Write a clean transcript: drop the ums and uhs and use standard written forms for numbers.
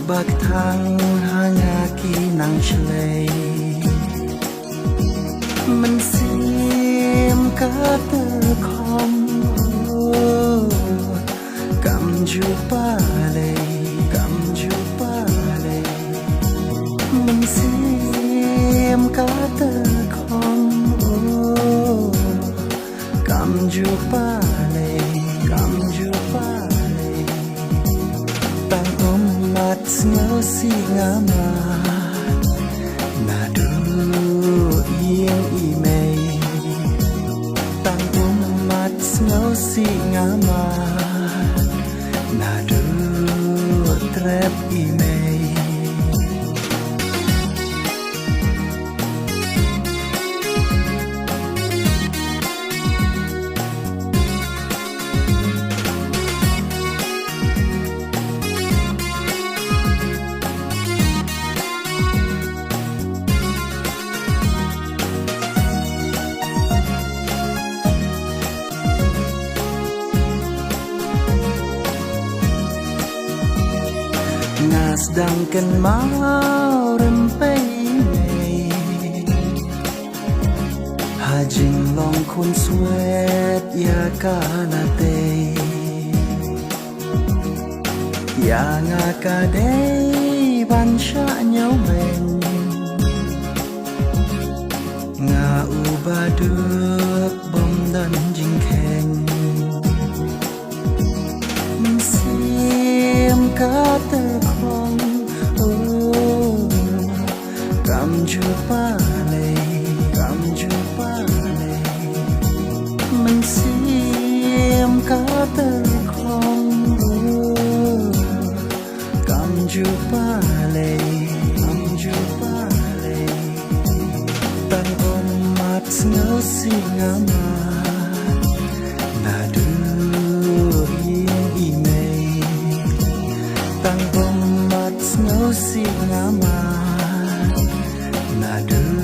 bạc thang hanga ki nang chlei mình sim cả tơ khom cầm ju pa lei mình sim cả tơ khom cầm ju pa lei ngao si ngama na du yang imei tang mat ngao si ngama na du trap imei nas dang kan mau rempei mei hajing long kun sweat ya kana te ya nga ka dei ban sha nhau men nga u ba được bom dan jing khen mình sim cả tơ cầm ju pa lei mình sim cả tơ khom cầm ju pa lei tang om mat ngao si ngama na du yang imei tang om mat ngao si ngama na du